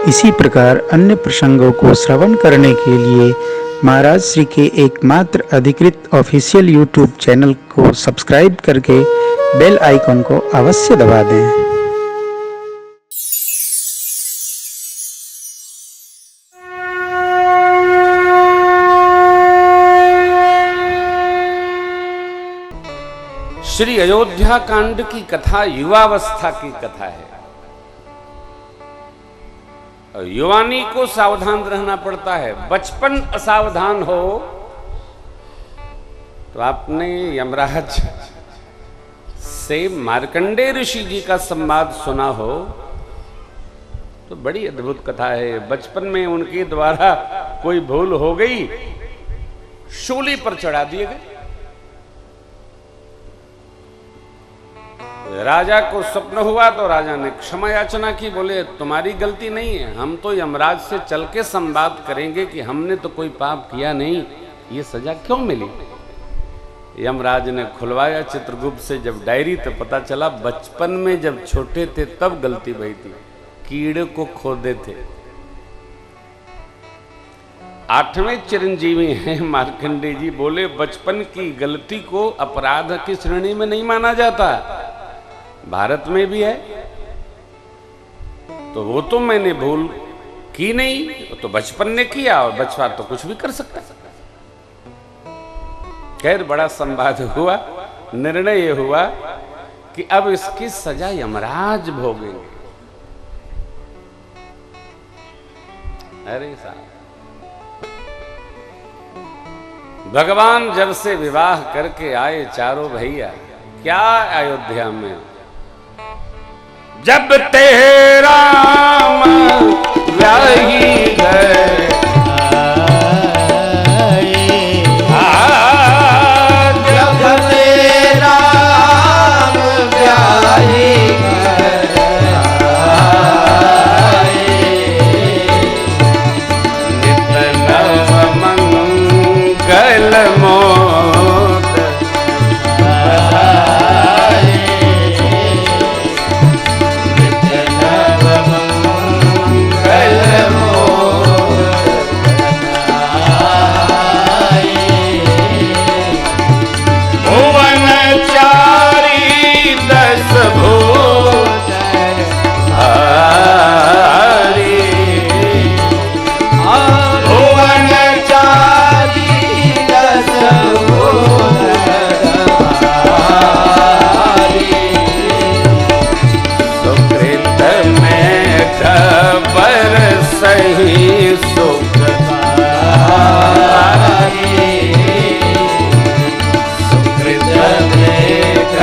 इसी प्रकार अन्य प्रसंगों को श्रवण करने के लिए महाराज श्री के एकमात्र अधिकृत ऑफिशियल यूट्यूब चैनल को सब्सक्राइब करके बेल आइकन को अवश्य दबा दें। श्री अयोध्या कांड की कथा युवावस्था की कथा है। युवानी को सावधान रहना पड़ता है। बचपन असावधान हो तो आपने यमराज से मार्कंडेय ऋषि जी का संवाद सुना हो तो बड़ी अद्भुत कथा है। बचपन में उनके द्वारा कोई भूल हो गई, शूली पर चढ़ा दिए गए। राजा को स्वप्न हुआ तो राजा ने क्षमा याचना की, बोले तुम्हारी गलती नहीं है, हम तो यमराज से चल के संवाद करेंगे कि हमने तो कोई पाप किया नहीं, ये सजा क्यों मिली। यमराज ने खुलवाया चित्रगुप्त से जब डायरी, तो पता चला बचपन में जब छोटे थे तब गलती हुई थी, कीड़े को खोदे थे। 8वें चिरंजीवी हैं मार्कंडेय जी, बोले बचपन की गलती को अपराध की श्रेणी में नहीं माना जाता। भारत में भी है तो वो तो मैंने भूल की नहीं, तो बचपन ने किया और बचपा तो कुछ भी कर सकता। खैर बड़ा संवाद हुआ, निर्णय ये हुआ कि अब इसकी सजा यमराज भोगेंगे। अरे साहब, भगवान जब से विवाह करके आए चारों भैया, क्या अयोध्या में जब तेरा व्याही गए, जब तेरा व्याही नित नव मंगल मोद सही सुख सुकृत मेघ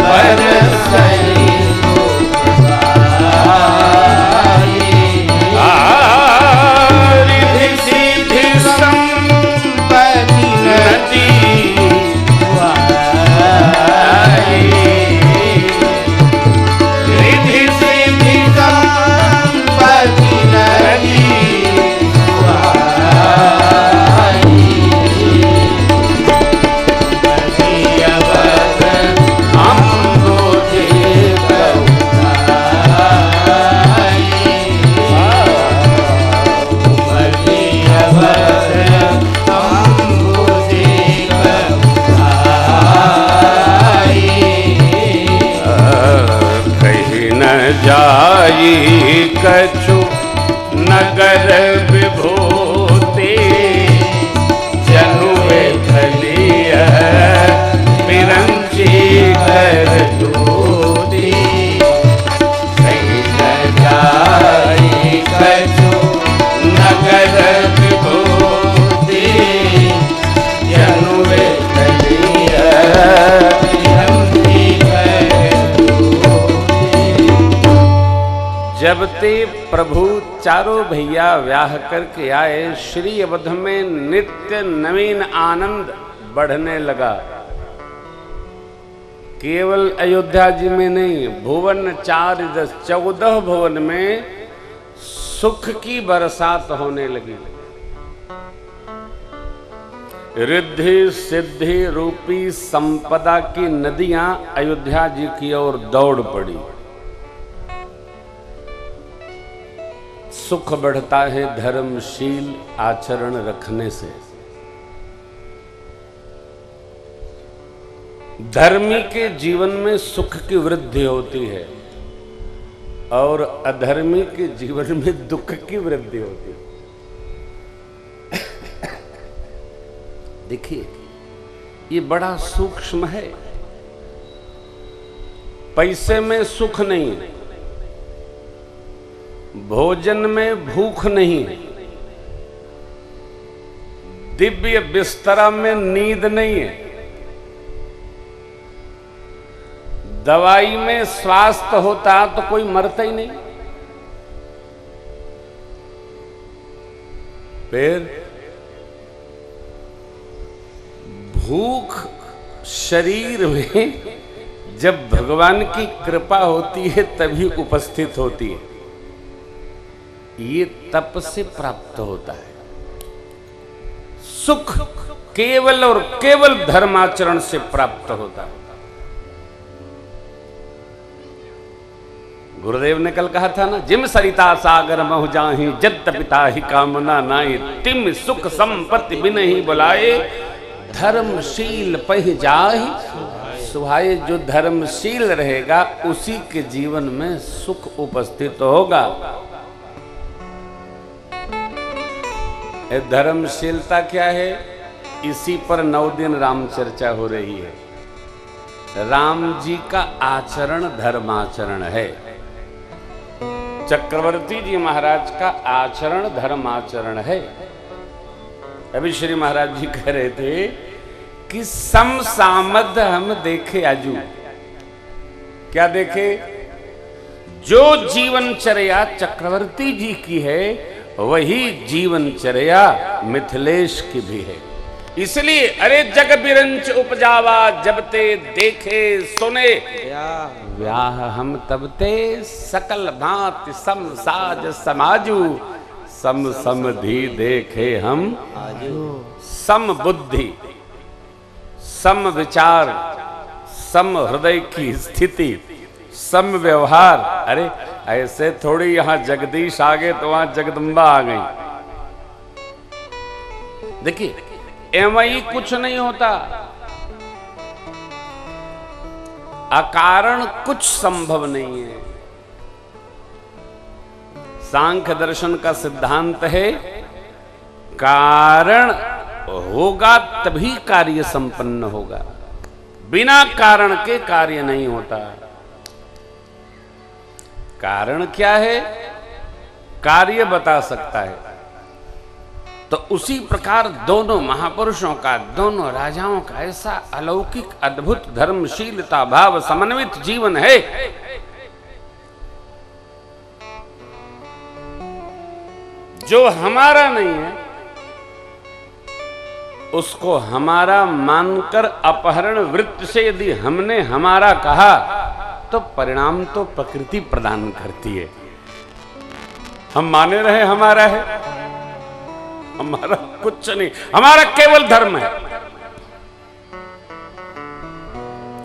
बरसहि रिद्धि सिद्धि संपत्ति नदी रिद्धि सिद्धि संपत्ति जाई कछु नगर विभूति, जनुए खलिय बिरंची कर दूती। कहीं न जाई कछु नगर विभूति, जनुए खलिय बिरंची कर दूती। जब ते प्रभु चारों भैया व्याह करके आए, श्री अवध में नित्य नवीन आनंद बढ़ने लगा। केवल अयोध्या जी में नहीं, भुवन 4-14 भुवन में सुख की बरसात होने लगी। रिद्धि सिद्धि रूपी संपदा की नदियां अयोध्या जी की ओर दौड़ पड़ी। सुख बढ़ता है धर्मशील आचरण रखने से। धर्मी के जीवन में सुख की वृद्धि होती है और अधर्मी के जीवन में दुख की वृद्धि होती है। देखिए, ये बड़ा सूक्ष्म है। पैसे में सुख नहीं है, भोजन में भूख नहीं है, दिव्य बिस्तरा में नींद नहीं है, दवाई में स्वास्थ्य होता तो कोई मरता ही नहीं। फिर भूख शरीर में जब भगवान की कृपा होती है तभी उपस्थित होती है। ये तप से प्राप्त होता है। सुख केवल और केवल धर्माचरण से प्राप्त होता है। गुरुदेव ने कल कहा था ना, जिम सरिता सागर महु जाहि जत पिता ही कामना नाहि, तिम सुख संपत्ति बिन ही बुलाए, धर्मशील पह जाहि सुहाए। जो धर्मशील रहेगा उसी के जीवन में सुख उपस्थित होगा। धर्मशीलता क्या है? इसी पर 9 दिन राम चर्चा हो रही है। राम जी का आचरण धर्माचरण है। चक्रवर्ती जी महाराज का आचरण धर्माचरण है। अभी श्री महाराज जी कह रहे थे कि सम सामद हम देखे आजू। क्या देखे? जो जीवनचर्या चक्रवर्ती जी की है वही जीवनचर्या मिथिलेश की भी है। इसलिए अरे जग बिरंच उपजावा जब ते देखे सुने, व्याह हम तब ते सकल भांति सम साज समाजू, सम समधि देखे हम सम बुद्धि, सम विचार, सम हृदय की स्थिति, सम व्यवहार। अरे ऐसे थोड़ी यहां जगदीश आ गए तो वहां जगदम्बा आ गई। देखिए, एवं कुछ नहीं होता, अकारण कुछ संभव नहीं है। सांख्य दर्शन का सिद्धांत है कारण होगा तभी कार्य संपन्न होगा, बिना कारण के कार्य नहीं होता। कारण क्या है? कार्य बता सकता है। तो उसी प्रकार दोनों महापुरुषों का, दोनों राजाओं का ऐसा अलौकिक अद्भुत धर्मशीलता भाव समन्वित जीवन है। जो हमारा नहीं है उसको हमारा मानकर अपहरण वृत्ति से यदि हमने हमारा कहा तो परिणाम तो प्रकृति प्रदान करती है। हम माने रहे हमारा है, हमारा कुछ नहीं, हमारा केवल धर्म है।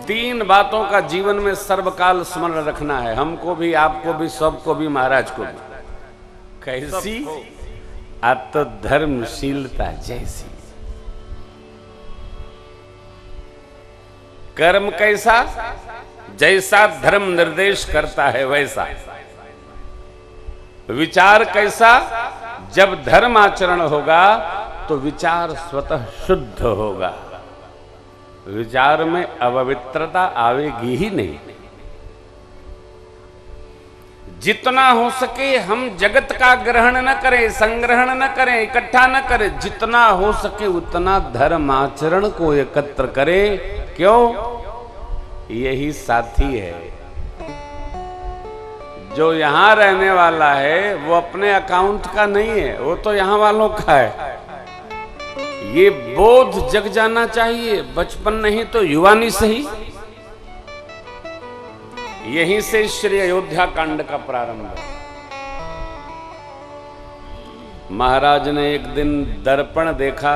3 बातों का जीवन में सर्वकाल स्मरण रखना है, हमको भी, आपको भी, सबको भी, महाराज को भी। कैसी? आत्म धर्मशीलता जैसी। कर्म कैसा? जैसा धर्म निर्देश करता है वैसा। विचार कैसा? जब धर्म आचरण होगा तो विचार स्वतः शुद्ध होगा। विचार में अपवित्रता आवेगी ही नहीं। जितना हो सके हम जगत का ग्रहण न करें, संग्रहण न करें, इकट्ठा न करें। जितना हो सके उतना धर्म आचरण को एकत्र करें। क्यों? यही साथी है। जो यहां रहने वाला है वो अपने अकाउंट का नहीं है, वो तो यहां वालों का है। ये बोध जग जाना चाहिए, बचपन नहीं तो युवानी से ही। यहीं से श्री अयोध्या कांड का प्रारंभ है। महाराज ने एक दिन दर्पण देखा।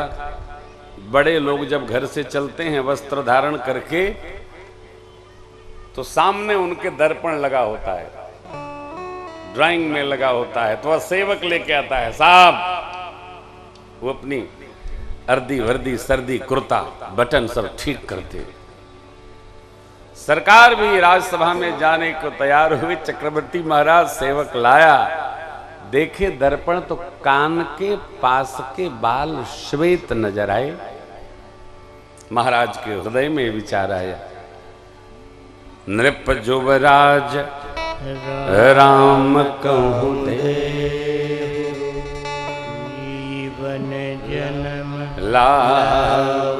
बड़े लोग जब घर से चलते हैं वस्त्र धारण करके तो सामने उनके दर्पण लगा होता है। ड्राइंग में लगा होता है तो वह सेवक लेके आता है, साहब वो अपनी अर्दी वर्दी सर्दी कुर्ता बटन सब ठीक करते। सरकार भी राजसभा में जाने को तैयार हुई। चक्रवर्ती महाराज सेवक लाया, देखे दर्पण तो कान के पास के बाल श्वेत नजर आए। महाराज के हृदय में विचार आया, नृप जुवराज राम कहूं जीवन जन्म लाभ,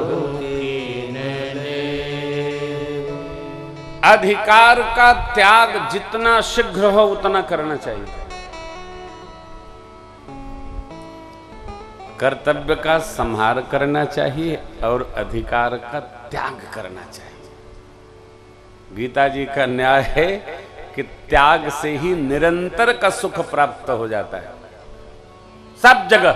अधिकार का त्याग जितना शीघ्र हो उतना करना चाहिए। कर्तव्य का संहार करना चाहिए और अधिकार का त्याग करना चाहिए। गीता जी का न्याय है कि त्याग से ही निरंतर का सुख प्राप्त हो जाता है सब जगह।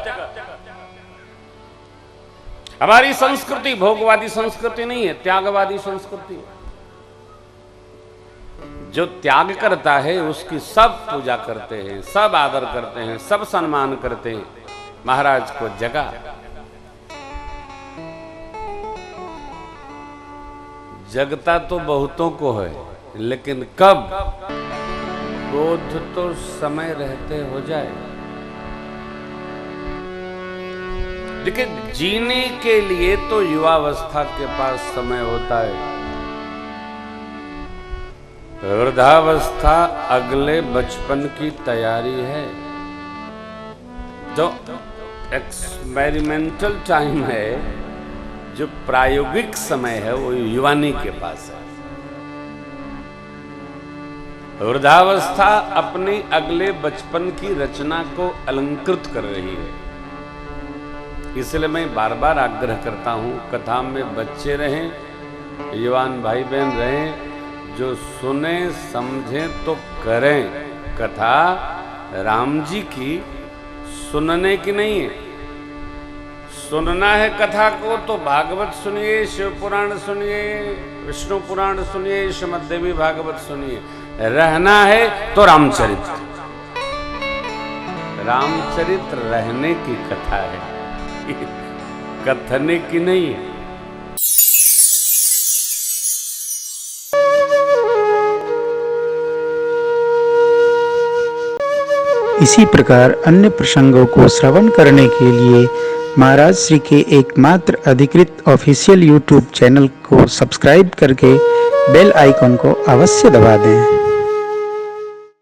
हमारी संस्कृति भोगवादी संस्कृति नहीं है, त्यागवादी संस्कृति है। जो त्याग करता है उसकी सब पूजा करते हैं, सब आदर करते हैं, सब सम्मान करते हैं। महाराज को जगा, जगता तो बहुतों को है, लेकिन कब बोध तो समय रहते हो जाए। लेकिन जीने के लिए तो युवावस्था के पास समय होता है, वृद्धावस्था अगले बचपन की तैयारी है। जो एक्सपेरिमेंटल टाइम है, जो प्रायोगिक समय है, वो युवानी के पास है। वृद्धावस्था अपनी अगले बचपन की रचना को अलंकृत कर रही है। इसलिए मैं बार बार आग्रह करता हूं, कथा में बच्चे रहें, युवान भाई बहन रहें, जो सुने समझे तो करें। कथा राम जी की सुनने की नहीं है। सुनना है कथा को तो भागवत सुनिए, शिव पुराण सुनिए, विष्णु पुराण सुनिए, श्रीमद्देवी भागवत सुनिए। रहना है तो रामचरित्र। रामचरित्र रहने की कथा है, कथने की नहीं है। इसी प्रकार अन्य प्रसंगों को श्रवण करने के लिए महाराज श्री के एकमात्र अधिकृत ऑफिशियल यूट्यूब चैनल को सब्सक्राइब करके बेल आइकन को अवश्य दबा दें।